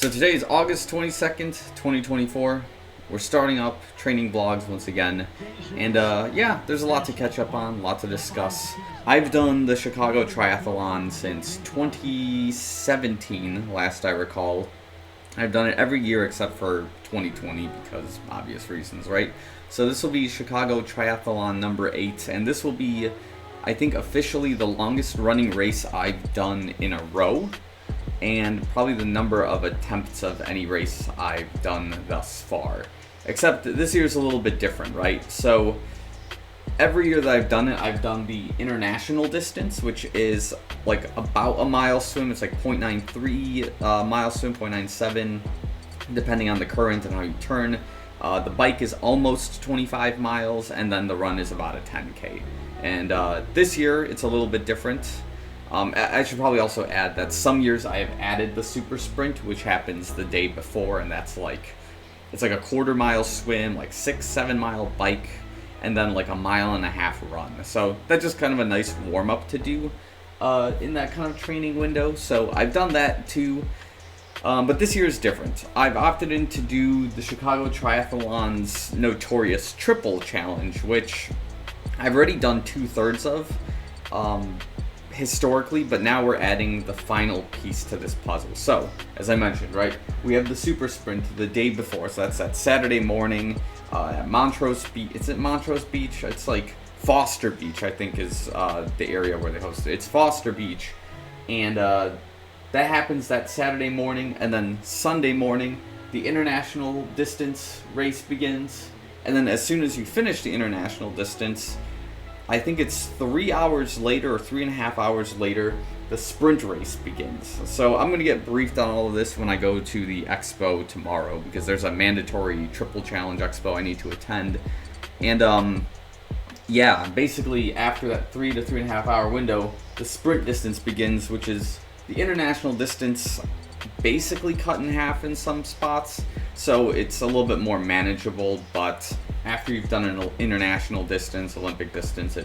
So today is August 22nd, 2024. We're starting up training vlogs once again. And yeah, there's a lot to catch up on, a lot to discuss. I've done the Chicago Triathlon since 2017, last I recall. I've done it every year except for 2020 because obvious reasons, right? So this will be Chicago Triathlon number 8, and this will be, I think, officially the longest running race I've done in a row, and probably the number of attempts of any race I've done thus far. Except this year's a little bit different, right? So every year that I've done it, I've done the international distance, which is like about a mile swim. It's like 0.93 mile swim, 0.97, depending on the current and how you turn. The bike is almost 25 miles, and then the run is about a 10K. And this year, it's a little bit different. I should probably also add that some years I have added the super sprint, which happens the day before, and that's like, it's like a quarter-mile swim, like 6-7 mile bike, and then like a 1.5 mile run. So that's just kind of a nice warm-up to do in that kind of training window. So I've done that too, but this year is different. I've opted in to do the Chicago Triathlon's notorious triple challenge, which I've already done 2/3 of historically, but now we're adding the final piece to this puzzle. So, as I mentioned, right, we have the super sprint the day before, so that's that Saturday morning at Montrose Beach. It's at Montrose Beach. It's like Foster Beach, I think, is the area where they host it. It's Foster Beach, and that happens that Saturday morning, and then Sunday morning, the international distance race begins, and then as soon as you finish the international distance, I think it's 3 hours later or 3.5 hours later, the sprint race begins. So I'm going to get briefed on all of this when I go to the expo tomorrow, because there's a mandatory triple challenge expo I need to attend. And yeah, basically after that 3 to 3.5 hour window, the sprint distance begins, which is the international distance basically cut in half in some spots. So it's a little bit more manageable, but after you've done an international distance, Olympic distance,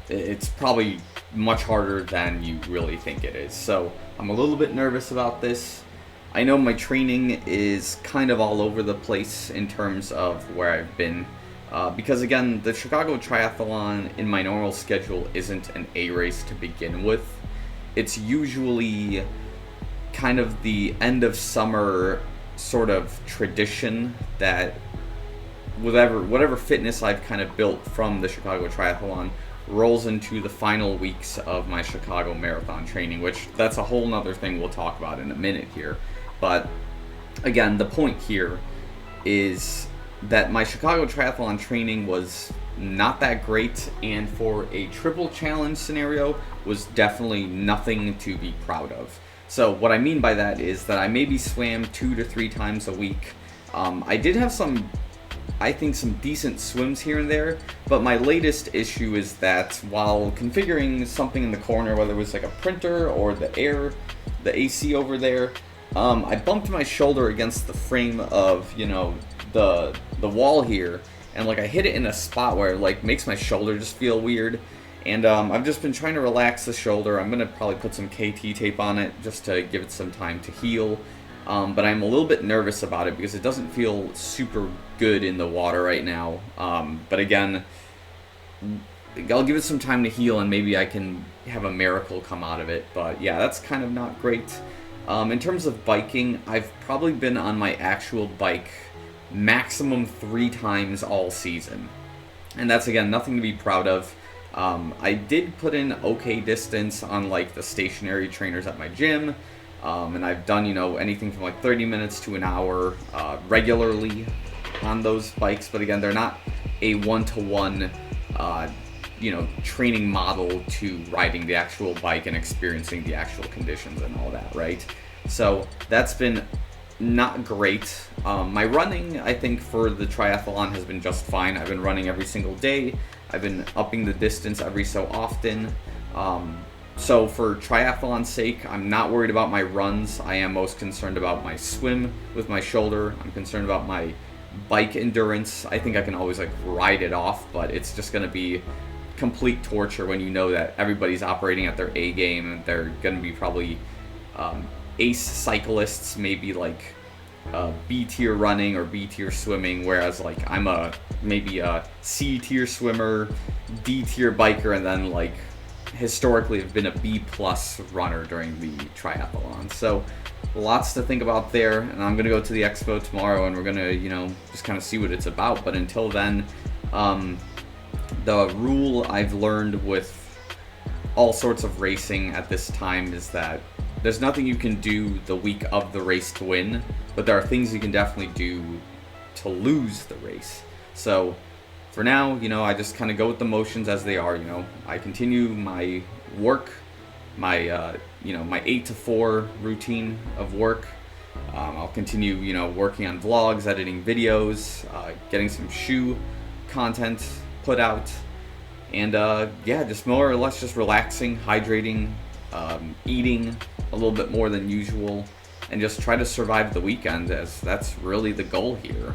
it's probably much harder than you really think it is. So I'm a little bit nervous about this. I know my training is kind of all over the place in terms of where I've been, because again, the Chicago Triathlon in my normal schedule isn't an A race to begin with. It's usually kind of the end of summer sort of tradition that whatever fitness I've kind of built from the Chicago Triathlon rolls into the final weeks of my Chicago Marathon training, which that's a whole nother thing we'll talk about in a minute here. But again, the point here is that my Chicago Triathlon training was not that great, and for a triple challenge scenario was definitely nothing to be proud of. So what I mean by that is that I maybe swam 2 to 3 times a week. I did have some decent swims here and there, but my latest issue is that while configuring something in the corner, whether it was like a printer or the AC over there, I bumped my shoulder against the frame of, the wall here, and like I hit it in a spot where it like makes my shoulder just feel weird. And I've just been trying to relax the shoulder. I'm going to probably put some KT tape on it just to give it some time to heal. But I'm a little bit nervous about it because it doesn't feel super good in the water right now. But again, I'll give it some time to heal, and maybe I can have a miracle come out of it. But yeah, that's kind of not great. In terms of biking, I've probably been on my actual bike maximum 3 times all season. And that's, again, nothing to be proud of. I did put in okay distance on like the stationary trainers at my gym, and I've done anything from like 30 minutes to an hour regularly on those bikes, but again, they're not a one-to-one training model to riding the actual bike and experiencing the actual conditions and all that, right? So that's been not great. My running, I think, for the triathlon has been just fine. I've been running every single day. I've been upping the distance every so often. So for triathlon's sake, I'm not worried about my runs. I am most concerned about my swim with my shoulder. I'm concerned about my bike endurance. I think I can always like ride it off, but it's just going to be complete torture when you know that everybody's operating at their A game. They're going to be probably ace cyclists maybe like B tier running or B tier swimming, whereas like I'm maybe a C tier swimmer, D tier biker, and then like historically have been a B plus runner during the triathlon. So lots to think about there, and I'm gonna go to the expo tomorrow, and we're gonna just kind of see what it's about. But until then, the rule I've learned with all sorts of racing at this time is that there's nothing you can do the week of the race to win, but there are things you can definitely do to lose the race. So for now, I just kind of go with the motions as they are. I continue my work, my my 8 to 4 routine of work. I'll continue working on vlogs, editing videos, getting some shoe content put out, and just more or less just relaxing, hydrating, eating a little bit more than usual, and just try to survive the weekend, as that's really the goal here.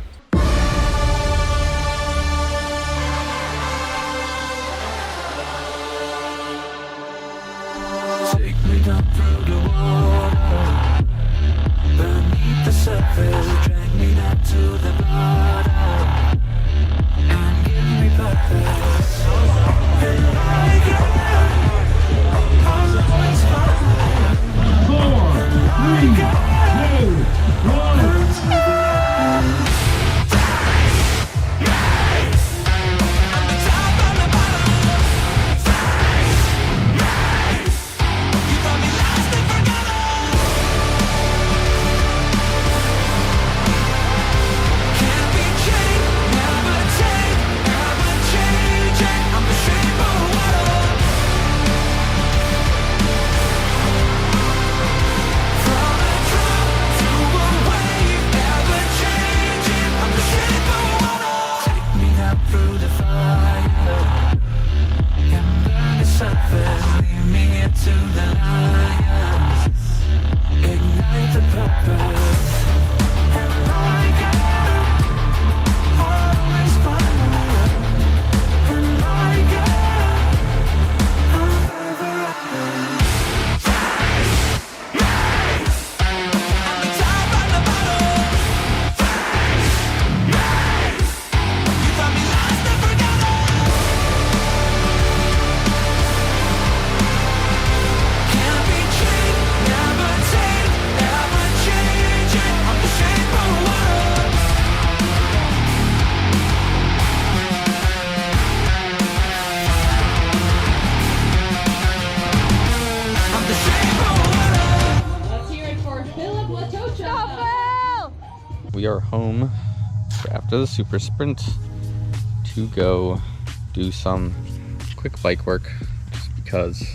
Take me down through the water, beneath the surface, drag me down to the bottom, and give me purpose. And like I'll always find 4, 3, 2, 1. We are home after the super sprint to go do some quick bike work, just because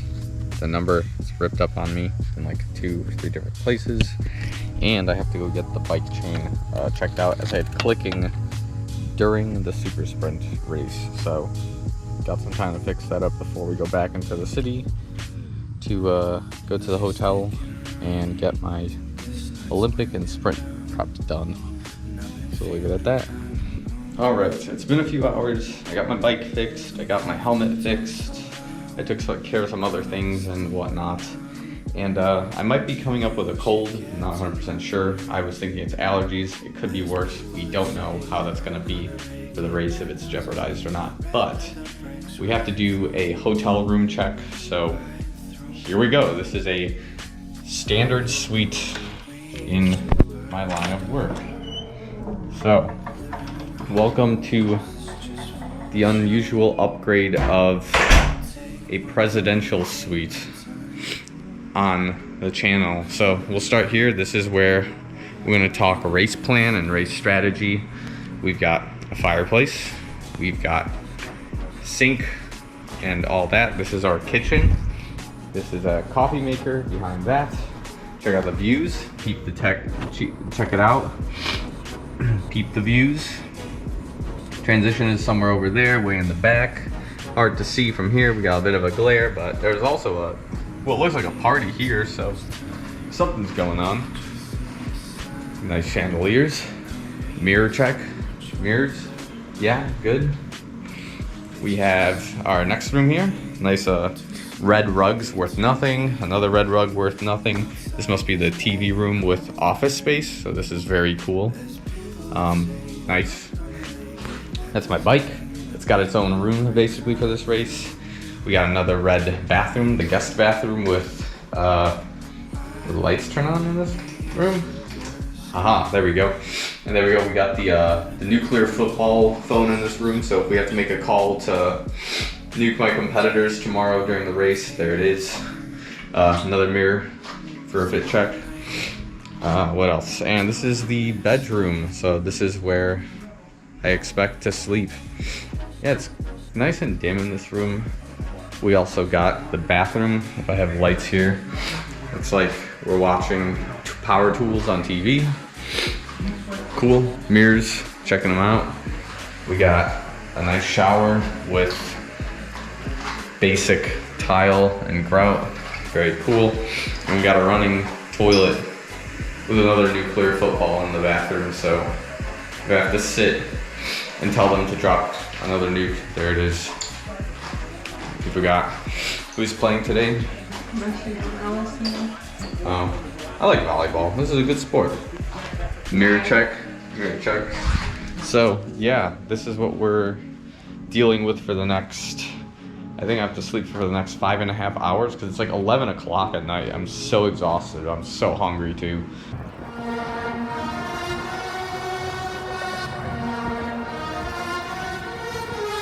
the number is ripped up on me in like 2 or 3 different places, and I have to go get the bike chain checked out, as I had clicking during the super sprint race. So got some time to fix that up before we go back into the city to go to the hotel and get my Olympic and sprint prep done. So we'll leave it at that. All right, it's been a few hours. I got my bike fixed, I got my helmet fixed, I took care of some other things and whatnot. And I might be coming up with a cold, not 100% sure. I was thinking it's allergies, it could be worse. We don't know how that's gonna be for the race, if it's jeopardized or not. But we have to do a hotel room check, so here we go. This is a standard suite in my line of work. So, welcome to the unusual upgrade of a presidential suite on the channel. So we'll start here. This is where we're going to talk race plan and race strategy. We've got a fireplace, we've got sink and all that. This is our kitchen. This is a coffee maker behind that. Check out the views. Peep the tech. Check it out. Peep the views. Transition is somewhere over there, way in the back. Hard to see from here. We got a bit of a glare, but there's also what looks like a party here, so something's going on. Nice chandeliers. Mirror check. Mirrors. Yeah, good. We have our next room here. Nice red rugs worth nothing. Another red rug worth nothing. This This must be the TV room with office space, so this is very cool. Nice. That's my bike. It's got its own room basically for this race. We got another red bathroom, the guest bathroom with the lights turn on in this room. Aha, there we go. And there we go, we got the nuclear football phone in this room, so if we have to make a call to nuke my competitors tomorrow during the race, there it is. Another mirror for a fit check. What else? And this is the bedroom, so this is where I expect to sleep. Yeah, it's nice and dim in this room. We also got the bathroom. If I have lights here, looks like we're watching Power Tools on TV. Cool. Mirrors, checking them out. We got a nice shower with basic tile and grout. Very cool. And we got a running toilet with another nuclear football in the bathroom, so we have to sit and tell them to drop another nuke. There it is. We forgot. Who's playing today? Oh, I like volleyball. This is a good sport. Mirror check. Mirror check. So yeah, this is what we're dealing with for the next, I think I have to sleep for the next 5.5 hours because it's like 11 o'clock at night. I'm so exhausted. I'm so hungry too.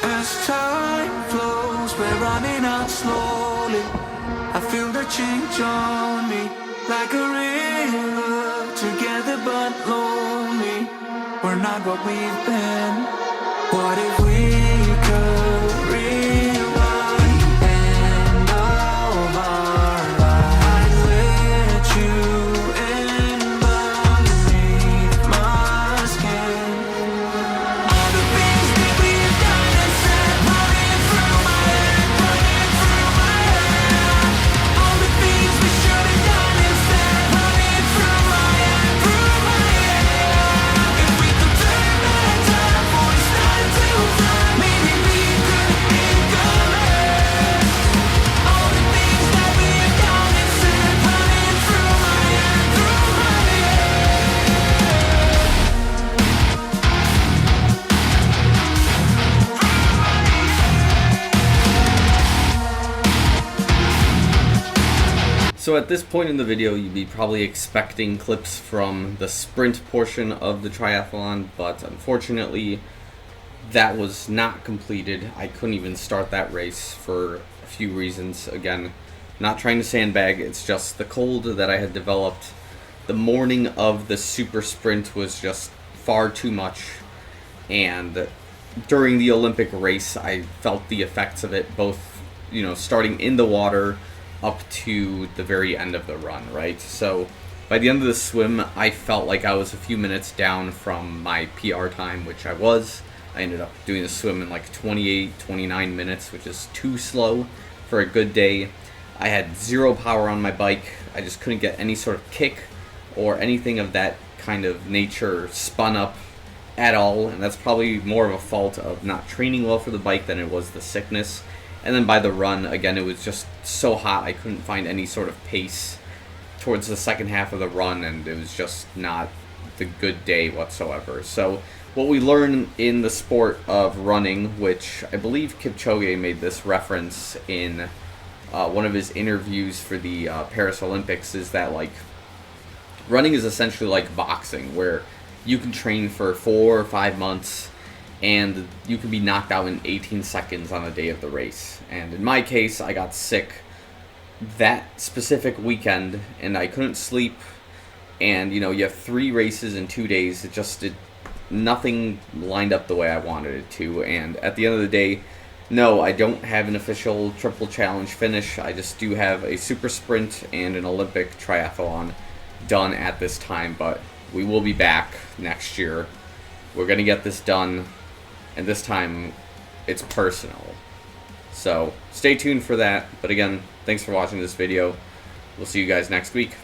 As time flows, we're running out slowly. I feel the change on me, like a river, together but lonely. We're not what we've been. What if we could rewind and of our lives with you in beneath my skin? All the things that we've done and said running through my head, running through my head. All the things we should have done and said running through my head, through my head. If we could turn back time for a start to fly, maybe we could make a mess. All the things that we've done and said running through my head, through my So at this point in the video, you'd be probably expecting clips from the sprint portion of the triathlon, but unfortunately, that was not completed. I couldn't even start that race for a few reasons. Again, not trying to sandbag, it's just the cold that I had developed the morning of the super sprint was just far too much, and during the Olympic race, I felt the effects of it, both, you know, starting in the water up to the very end of the run, right? So by the end of the swim, I felt like I was a few minutes down from my PR time, which I was. I ended up doing the swim in like 28, 29 minutes, which is too slow for a good day. I had zero power on my bike. I just couldn't get any sort of kick or anything of that kind of nature spun up at all, and that's probably more of a fault of not training well for the bike than it was the sickness. And then by the run, again, it was just so hot I couldn't find any sort of pace towards the second half of the run, and it was just not the good day whatsoever. So what we learn in the sport of running, which I believe Kipchoge made this reference in one of his interviews for the Paris Olympics, is that like running is essentially like boxing, where you can train for 4 or 5 months and you can be knocked out in 18 seconds on the day of the race. And in my case, I got sick that specific weekend and I couldn't sleep, and you know, you have 3 races in 2 days. Nothing lined up the way I wanted it to, and at the end of the day, no, I don't have an official triple challenge finish. I just do have a super sprint and an Olympic triathlon done at this time, but we will be back next year. We're going to get this done, and this time it's personal. So stay tuned for that. But again, thanks for watching this video. We'll see you guys next week.